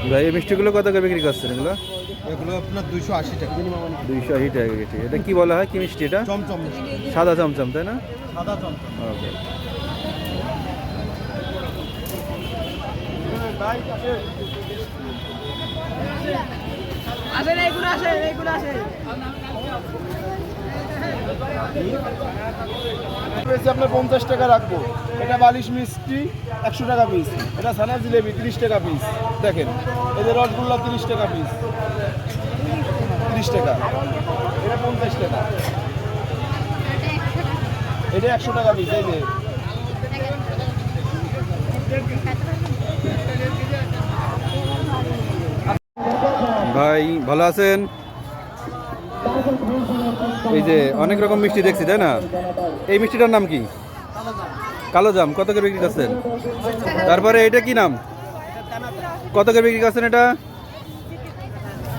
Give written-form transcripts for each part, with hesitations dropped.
ভাই এই মিষ্টিগুলো কত করে বিক্রি করছেন এগুলো? এগুলো আপনার 280 টাকা। 280 টাকা কেজি। এটা কি বলা হয়, কি মিষ্টি এটা? চমচম মিষ্টি। সাদা চমচম তাই না? সাদা চমচম। ওকে। আসেন এইগুলো আসেন এইগুলো আসেন। আপনার 50 টাকা রাখবো। এটা বালিশ মিষ্টি 100 টাকা পিস। এটা ছানা জিলেবি 30 টাকা পিস। দেখেন এদের রসগোল্লা 30 টাকা পিস, 30 টাকা। এটা 50 টাকা। এটা 100 টাকা পিস। এই যে ভাই ভালো আছেন? এই যে অনেক রকম মিষ্টি দেখছি তাই না? এই মিষ্টিটার নাম কি? কালো জাম। কত করে বিক্রি করছেন? তারপরে এটা কি নাম? কত করে বিক্রি করছেন এটা?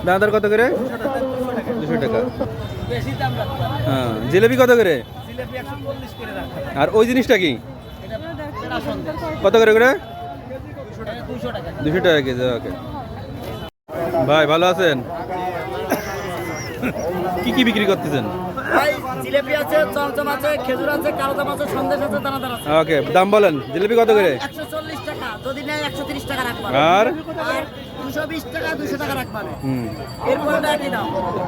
দানাদার কত করে? 200 টাকা। হ্যাঁ, জিলেবি কত করে? আর ওই জিনিসটা কি কত করে করে? 200 টাকা কেজি। ওকে ভাই ভালো আছেন? কি কি বিক্রি করতেছেন? ভাই জিলেপি আছে, চমচম আছে, খেজুর আছে, কালো জাম আছে, সন্দেশ আছে, দানাদার আছে। ওকে দাম বলেন। জিলেপি কত করে? 140 টাকা, যদি নেয় 130 টাকা রাখবেন। আর 220 টাকা, 200 টাকা রাখবেন। এরপরে একই দাম।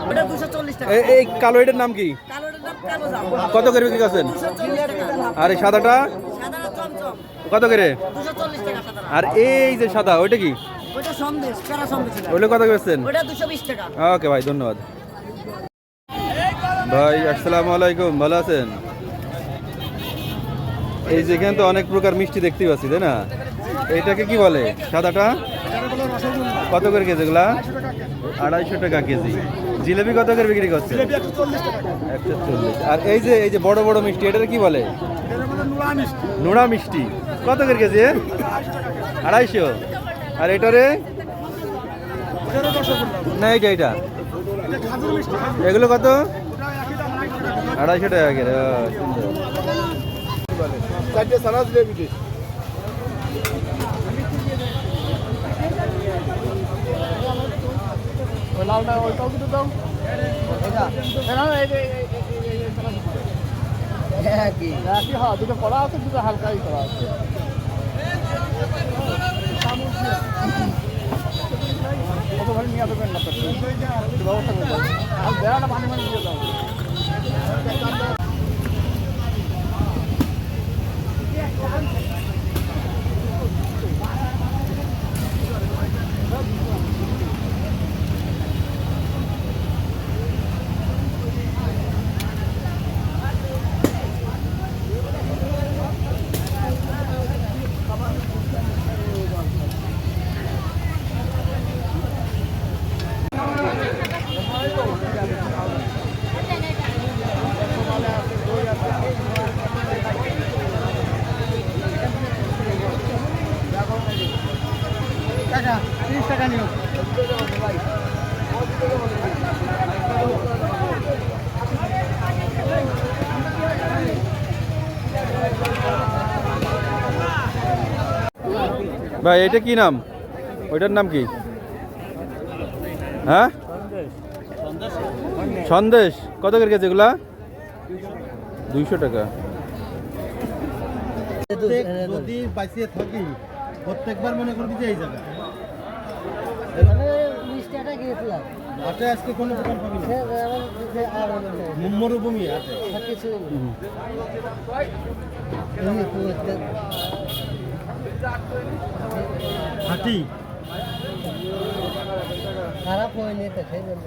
ওটা 240 টাকা। এই কালো এটার নাম কি? কালোটার নাম কালো জাম। কত করে বিক্রি করছেন? 240 টাকা। আর এই সাদাটা সাদা চমচম কত করে? 240 টাকা সাদা। আর এই যে সাদা ওইটা কি? ওটা সন্দেশ, প্যারা সন্দেশ। ওইটা কত করছেন? ওটা 220 টাকা। ওকে ভাই ধন্যবাদ। ভাই আসসালামু আলাইকুম, ভালো আছেন? এই যেখানে তো অনেক প্রকার মিষ্টি দেখতে পাচ্ছি তাই না? এইটাকে কি বলে? সাদাটা কত করে কেজি এগুলা? 250 টাকা কেজি। জিলেবি কত করে বিক্রি করছে? 140। আর এই যে বড় বড় মিষ্টি এটার কি বলে? নোড়া মিষ্টি। কত করে কেজি? 250। আর এটারে না এইটা এগুলো কত? 250 টাকা করে। সুন্দর। চারটে ছানা জিলেবি দিন। ওই লালটা ওইটাও কিন্তু দাও। একই হ্যাঁ, দুটো কড়া আছে, দুটো হালকাই করা আছে। কত ভালো নিয়ে আসবেন না ব্যবস্থা করবেন। আর বেড়াটা পানি পানি দিয়ে দাও। টাকা 30 টাকা নিও। ভাই এটা কি নাম? ওইটার নাম কি? হ্যাঁ সন্দেশ। কত করে কেজি এগুলা? 200 টাকা। যদি বাঁচিয়ে থাকি প্রত্যেকবার মনে করবি যে এই জায়গা আটে আজকে কোনো দোকান পাবি না। মরুভূমি আটে হাতি খারাপ হয়নি তো সেই জন্য